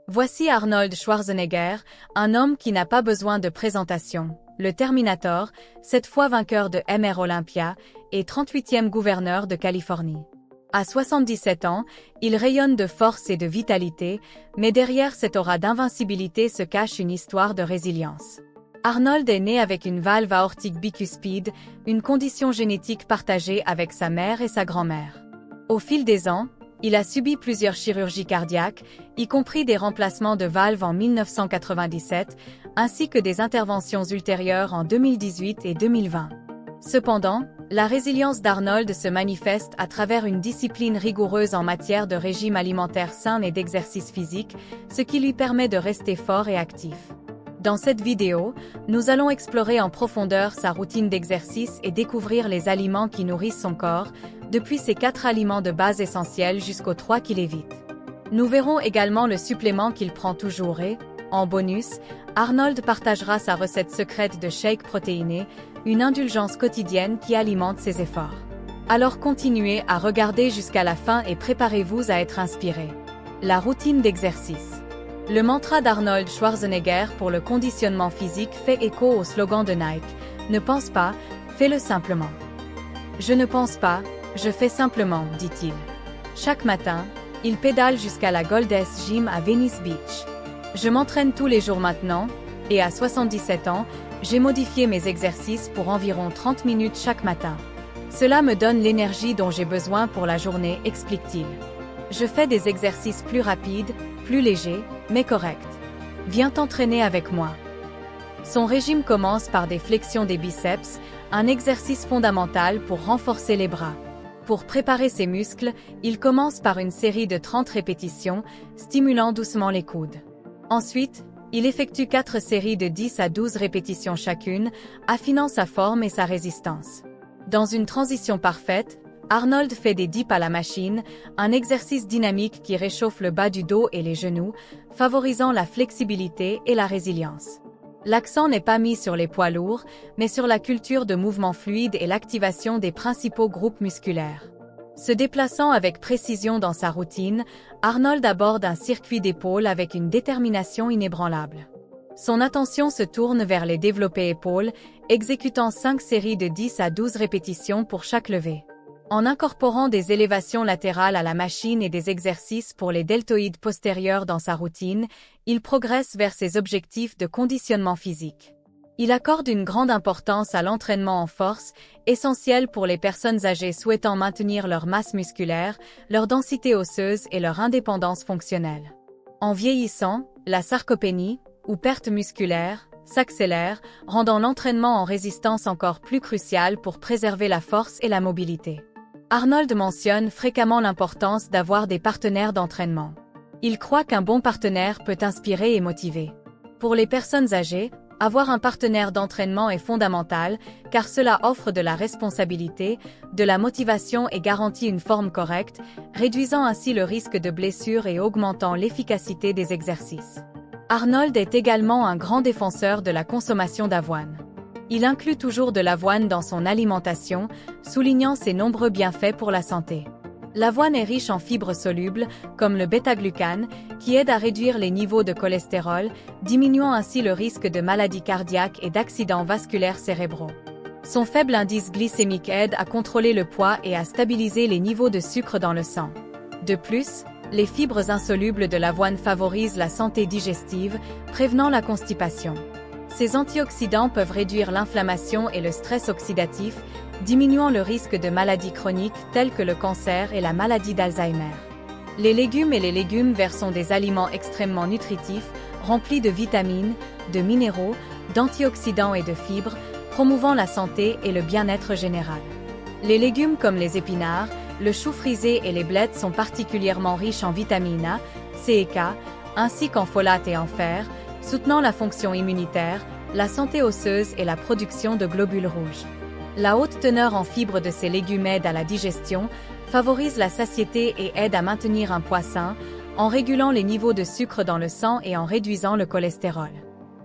Voici Arnold Schwarzenegger, un homme qui n'a pas besoin de présentation. Le Terminator, 7 fois vainqueur de Mr Olympia et 38e gouverneur de Californie. À 77 ans, il rayonne de force et de vitalité, mais derrière cette aura d'invincibilité se cache une histoire de résilience. Arnold est né avec une valve aortique bicuspide, une condition génétique partagée avec sa mère et sa grand-mère. Au fil des ans, il a subi plusieurs chirurgies cardiaques, y compris des remplacements de valves en 1997, ainsi que des interventions ultérieures en 2018 et 2020. Cependant, la résilience d'Arnold se manifeste à travers une discipline rigoureuse en matière de régime alimentaire sain et d'exercice physique, ce qui lui permet de rester fort et actif. Dans cette vidéo, nous allons explorer en profondeur sa routine d'exercice et découvrir les aliments qui nourrissent son corps, depuis ses 4 aliments de base essentiels jusqu'aux 3 qu'il évite. Nous verrons également le supplément qu'il prend toujours et, en bonus, Arnold partagera sa recette secrète de shake protéiné, une indulgence quotidienne qui alimente ses efforts. Alors continuez à regarder jusqu'à la fin et préparez-vous à être inspiré. La routine d'exercice. Le mantra d'Arnold Schwarzenegger pour le conditionnement physique fait écho au slogan de Nike « Ne pense pas, fais-le simplement ». Je ne pense pas, je fais simplement, dit-il. Chaque matin, il pédale jusqu'à la Gold's Gym à Venice Beach. Je m'entraîne tous les jours maintenant, et à 77 ans, j'ai modifié mes exercices pour environ 30 minutes chaque matin. Cela me donne l'énergie dont j'ai besoin pour la journée, explique-t-il. Je fais des exercices plus rapides, plus légers, mais corrects. Viens t'entraîner avec moi. Son régime commence par des flexions des biceps, un exercice fondamental pour renforcer les bras. Pour préparer ses muscles, il commence par une série de 30 répétitions, stimulant doucement les coudes. Ensuite, il effectue 4 séries de 10 à 12 répétitions chacune, affinant sa forme et sa résistance. Dans une transition parfaite, Arnold fait des dips à la machine, un exercice dynamique qui réchauffe le bas du dos et les genoux, favorisant la flexibilité et la résilience. L'accent n'est pas mis sur les poids lourds, mais sur la culture de mouvements fluides et l'activation des principaux groupes musculaires. Se déplaçant avec précision dans sa routine, Arnold aborde un circuit d'épaules avec une détermination inébranlable. Son attention se tourne vers les développés épaules, exécutant 5 séries de 10 à 12 répétitions pour chaque levée. En incorporant des élévations latérales à la machine et des exercices pour les deltoïdes postérieurs dans sa routine, il progresse vers ses objectifs de conditionnement physique. Il accorde une grande importance à l'entraînement en force, essentiel pour les personnes âgées souhaitant maintenir leur masse musculaire, leur densité osseuse et leur indépendance fonctionnelle. En vieillissant, la sarcopénie, ou perte musculaire, s'accélère, rendant l'entraînement en résistance encore plus crucial pour préserver la force et la mobilité. Arnold mentionne fréquemment l'importance d'avoir des partenaires d'entraînement. Il croit qu'un bon partenaire peut inspirer et motiver. Pour les personnes âgées, avoir un partenaire d'entraînement est fondamental, car cela offre de la responsabilité, de la motivation et garantit une forme correcte, réduisant ainsi le risque de blessure et augmentant l'efficacité des exercices. Arnold est également un grand défenseur de la consommation d'avoine. Il inclut toujours de l'avoine dans son alimentation, soulignant ses nombreux bienfaits pour la santé. L'avoine est riche en fibres solubles, comme le bêta-glucane, qui aide à réduire les niveaux de cholestérol, diminuant ainsi le risque de maladies cardiaques et d'accidents vasculaires cérébraux. Son faible indice glycémique aide à contrôler le poids et à stabiliser les niveaux de sucre dans le sang. De plus, les fibres insolubles de l'avoine favorisent la santé digestive, prévenant la constipation. Ces antioxydants peuvent réduire l'inflammation et le stress oxydatif, diminuant le risque de maladies chroniques telles que le cancer et la maladie d'Alzheimer. Les légumes et les légumes verts sont des aliments extrêmement nutritifs, remplis de vitamines, de minéraux, d'antioxydants et de fibres, promouvant la santé et le bien-être général. Les légumes comme les épinards, le chou frisé et les blettes sont particulièrement riches en vitamine A, C et K, ainsi qu'en folate et en fer, soutenant la fonction immunitaire, la santé osseuse et la production de globules rouges. La haute teneur en fibres de ces légumes aide à la digestion, favorise la satiété et aide à maintenir un poids sain, en régulant les niveaux de sucre dans le sang et en réduisant le cholestérol.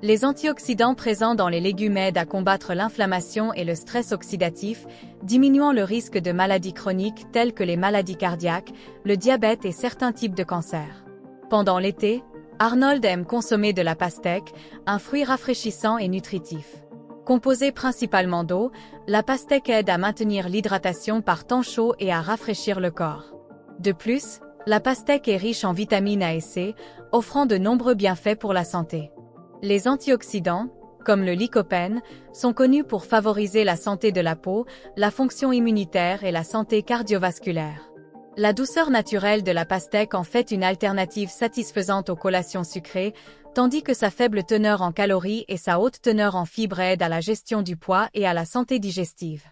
Les antioxydants présents dans les légumes aident à combattre l'inflammation et le stress oxydatif, diminuant le risque de maladies chroniques telles que les maladies cardiaques, le diabète et certains types de cancers. Pendant l'été, Arnold aime consommer de la pastèque, un fruit rafraîchissant et nutritif. Composée principalement d'eau, la pastèque aide à maintenir l'hydratation par temps chaud et à rafraîchir le corps. De plus, la pastèque est riche en vitamines A et C, offrant de nombreux bienfaits pour la santé. Les antioxydants, comme le lycopène, sont connus pour favoriser la santé de la peau, la fonction immunitaire et la santé cardiovasculaire. La douceur naturelle de la pastèque en fait une alternative satisfaisante aux collations sucrées, tandis que sa faible teneur en calories et sa haute teneur en fibres aident à la gestion du poids et à la santé digestive.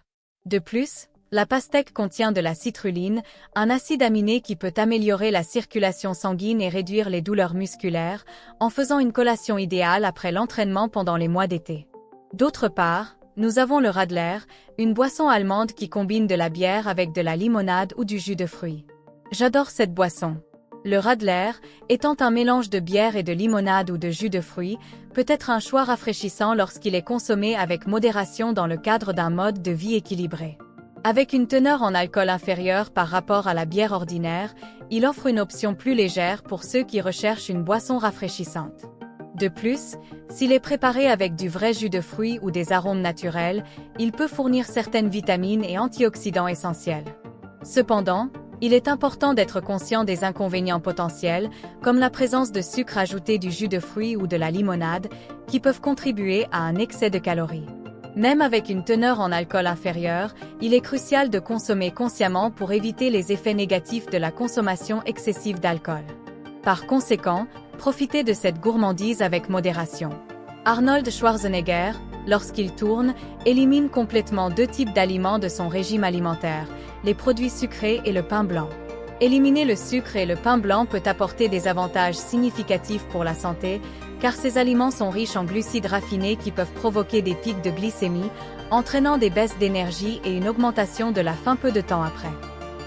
De plus, la pastèque contient de la citrulline, un acide aminé qui peut améliorer la circulation sanguine et réduire les douleurs musculaires, en faisant une collation idéale après l'entraînement pendant les mois d'été. D'autre part, nous avons le Radler, une boisson allemande qui combine de la bière avec de la limonade ou du jus de fruits. J'adore cette boisson. Le Radler, étant un mélange de bière et de limonade ou de jus de fruits, peut être un choix rafraîchissant lorsqu'il est consommé avec modération dans le cadre d'un mode de vie équilibré. Avec une teneur en alcool inférieure par rapport à la bière ordinaire, il offre une option plus légère pour ceux qui recherchent une boisson rafraîchissante. De plus, s'il est préparé avec du vrai jus de fruits ou des arômes naturels, il peut fournir certaines vitamines et antioxydants essentiels. Cependant, il est important d'être conscient des inconvénients potentiels, comme la présence de sucre ajouté du jus de fruits ou de la limonade, qui peuvent contribuer à un excès de calories. Même avec une teneur en alcool inférieure, il est crucial de consommer consciemment pour éviter les effets négatifs de la consommation excessive d'alcool. Par conséquent, profitez de cette gourmandise avec modération. Arnold Schwarzenegger, lorsqu'il tourne, élimine complètement deux types d'aliments de son régime alimentaire, les produits sucrés et le pain blanc. Éliminer le sucre et le pain blanc peut apporter des avantages significatifs pour la santé, car ces aliments sont riches en glucides raffinés qui peuvent provoquer des pics de glycémie, entraînant des baisses d'énergie et une augmentation de la faim peu de temps après.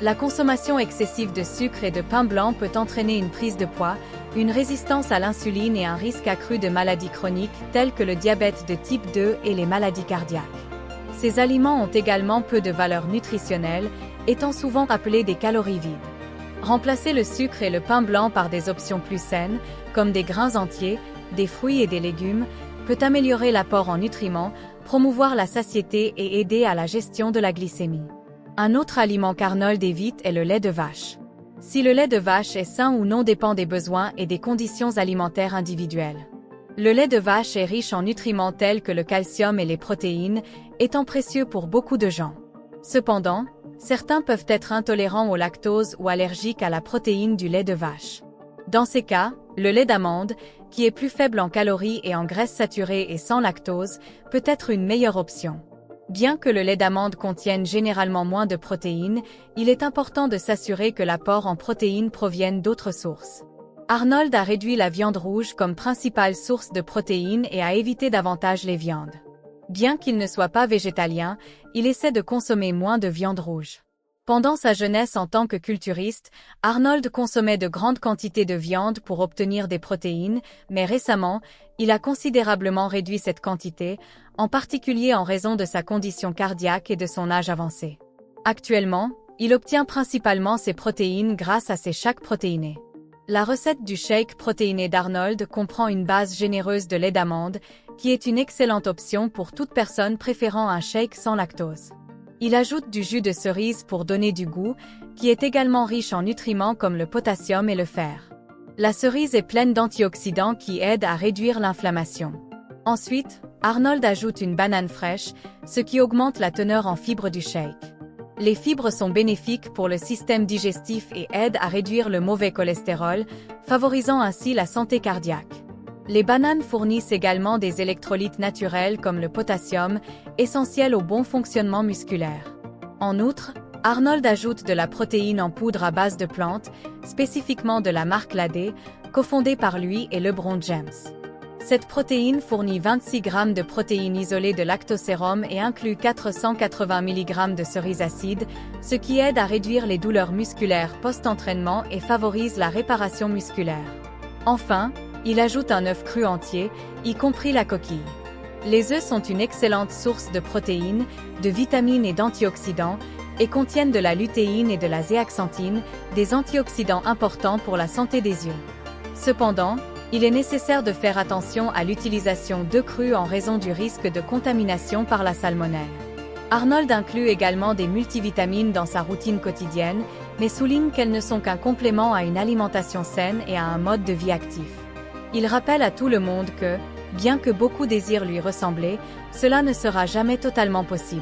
La consommation excessive de sucre et de pain blanc peut entraîner une prise de poids, une résistance à l'insuline et un risque accru de maladies chroniques telles que le diabète de type 2 et les maladies cardiaques. Ces aliments ont également peu de valeur nutritionnelle, étant souvent appelés des calories vides. Remplacer le sucre et le pain blanc par des options plus saines, comme des grains entiers, des fruits et des légumes, peut améliorer l'apport en nutriments, promouvoir la satiété et aider à la gestion de la glycémie. Un autre aliment qu'Arnold évite est le lait de vache. Si le lait de vache est sain ou non dépend des besoins et des conditions alimentaires individuelles. Le lait de vache est riche en nutriments tels que le calcium et les protéines, étant précieux pour beaucoup de gens. Cependant, certains peuvent être intolérants au lactose ou allergiques à la protéine du lait de vache. Dans ces cas, le lait d'amande, qui est plus faible en calories et en graisses saturées et sans lactose, peut être une meilleure option. Bien que le lait d'amande contienne généralement moins de protéines, il est important de s'assurer que l'apport en protéines provienne d'autres sources. Arnold a réduit la viande rouge comme principale source de protéines et a évité davantage les viandes. Bien qu'il ne soit pas végétalien, il essaie de consommer moins de viande rouge. Pendant sa jeunesse en tant que culturiste, Arnold consommait de grandes quantités de viande pour obtenir des protéines, mais récemment, il a considérablement réduit cette quantité, en particulier en raison de sa condition cardiaque et de son âge avancé. Actuellement, il obtient principalement ses protéines grâce à ses shakes protéinés. La recette du shake protéiné d'Arnold comprend une base généreuse de lait d'amande, qui est une excellente option pour toute personne préférant un shake sans lactose. Il ajoute du jus de cerise pour donner du goût, qui est également riche en nutriments comme le potassium et le fer. La cerise est pleine d'antioxydants qui aident à réduire l'inflammation. Ensuite, Arnold ajoute une banane fraîche, ce qui augmente la teneur en fibres du shake. Les fibres sont bénéfiques pour le système digestif et aident à réduire le mauvais cholestérol, favorisant ainsi la santé cardiaque. Les bananes fournissent également des électrolytes naturels comme le potassium, essentiel au bon fonctionnement musculaire. En outre, Arnold ajoute de la protéine en poudre à base de plantes, spécifiquement de la marque Ladé, cofondée par lui et LeBron James. Cette protéine fournit 26 g de protéines isolées de lactosérum et inclut 480 mg de cerises acides, ce qui aide à réduire les douleurs musculaires post-entraînement et favorise la réparation musculaire. Enfin, il ajoute un œuf cru entier, y compris la coquille. Les œufs sont une excellente source de protéines, de vitamines et d'antioxydants, et contiennent de la lutéine et de la zéaxanthine, des antioxydants importants pour la santé des yeux. Cependant, Il est nécessaire de faire attention à l'utilisation d'œufs crus en raison du risque de contamination par la salmonelle. Arnold inclut également des multivitamines dans sa routine quotidienne, mais souligne qu'elles ne sont qu'un complément à une alimentation saine et à un mode de vie actif. Il rappelle à tout le monde que, bien que beaucoup désirent lui ressembler, cela ne sera jamais totalement possible.